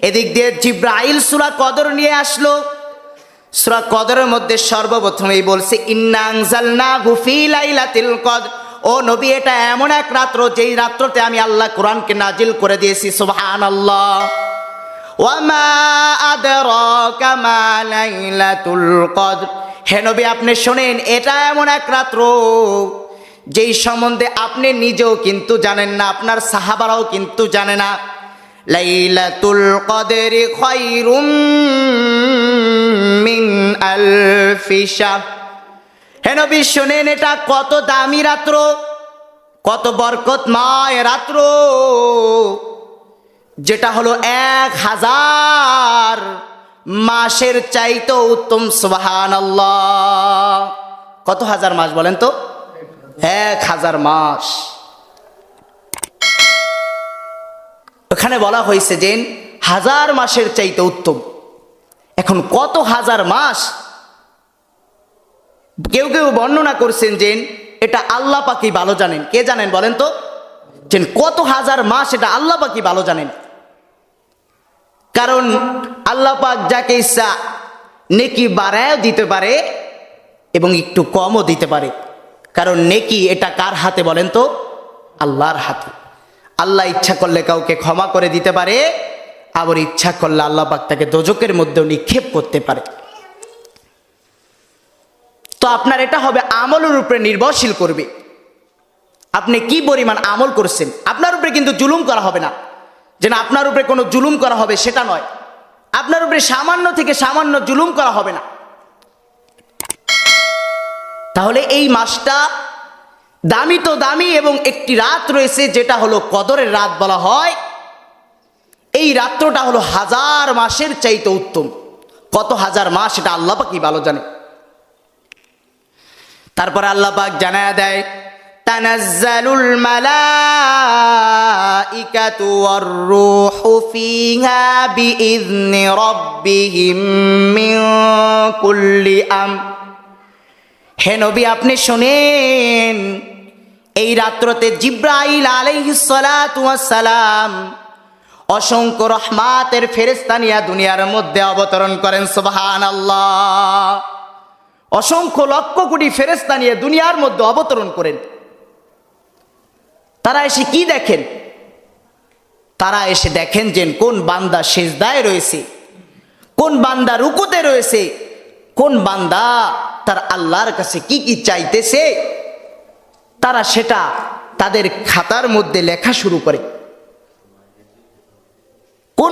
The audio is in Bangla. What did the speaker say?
এদিক দিয়ে জিব্রাইল সূরা কদর নিয়ে আসলো। সূরা কদরের মধ্যে সর্বপ্রথমেই বলছে ইন্না আনজালনাহু ফি লাইলাতিল কদর। ও নবী, এটা এমন এক রাত্র যেই রাত্রতে আমি আল্লাহ কোরআনকে নাজিল করে দিয়েছি। সুবহানাল্লাহ। ওয়া মা আদরাকা মা লাইলাতুল কদর। হে নবী, আপনি শোনেন, এটা এমন এক রাত্র যেই সম্বন্ধে আপনি নিজেও কিন্তু জানেন না, আপনার সাহাবারাও কিন্তু জানে না। লাইলাতুল কদরি খায়রুম মিন আলফি শাহর। হে নবী শোনেন, এটা কত দামি রাত্র, কত বরকতময় রাত্র, যেটা হলো 1000 মাসের চাইতে উত্তম। সুবহানাল্লাহ। কত হাজার মাস বলেন তো? 1000 মাস। ওখানে বলা হয়েছে যে 1000 মাসের চাইতে উত্তম। এখন কত হাজার মাস? কেউ কেউ বর্ণনা করছেন যে এটা আল্লাহ পাকই ভালো জানেন। কে জানেন বলেন তো? যে কত হাজার মাস এটা আল্লাহ পাকই ভালো জানেন। কারণ আল্লাহ পাক যাকে ইচ্ছা নেকি বাড়ায়ও দিতে পারে এবং একটু কমও দিতে পারে। কারণ নেকি এটা কার হাতে বলেন তো? আল্লাহর হাতে। আল্লাহ ইচ্ছা করলে কাউকে ক্ষমা করে দিতে পারে, আবার ইচ্ছা করলে আল্লাহ পাক তাকে দোজকের মধ্যেও নিক্ষেপ করতে পারে। তো আপনার এটা হবে আমলের উপরে নির্ভরশীল করবে, আপনি কি পরিমাণ আমল করছেন। আপনার উপরে কিন্তু জুলুম করা হবে না, যে না আপনার উপরে কোনো জুলুম করা হবে সেটা নয়। আপনার উপরে সামান্য থেকে সামান্য জুলুম করা হবে না। তাহলে এই মাসটা দামি তো দামি, এবং একটি রাত রয়েছে যেটা হলো কদরের রাত বলা হয়। এই রাত্রটা হলো 1000 মাসের চাইতে উত্তম। কত হাজার মাস এটা আল্লাহ পাকই ভালো জানে। তারপর আল্লাহ পাক জানায়া দেয় তানাজ্জালুল মালাইকাতু ওয়ার রূহু ফিহা বিইذনি রাব্বিহিম মিন কুল্লি হে নবী, আপনি শুনেন, এই রাত্রতে জিব্রাইল আলাইহিস সালাতু ওয়াস সালাম অসংখ্য রহমাতের ফেরেশতা নিয়ে দুনিয়ার মধ্যে অবতরণ করেন। সুবহানাল্লাহ। অসংখ্য লক্ষ কোটি ফেরেশতা নিয়ে দুনিয়ার মধ্যে অবতরণ করেন। তারা এসে কি দেখেন? তারা এসে দেখেন যে কোন বান্দা সিজদায় রয়েছে, কোন বান্দা রুকুতে রয়েছে, কোন বান্দা তার আল্লাহর কাছে কি কি চাইতেছে। তারা সেটা তাদের খাতার মধ্যে লেখা শুরু করে।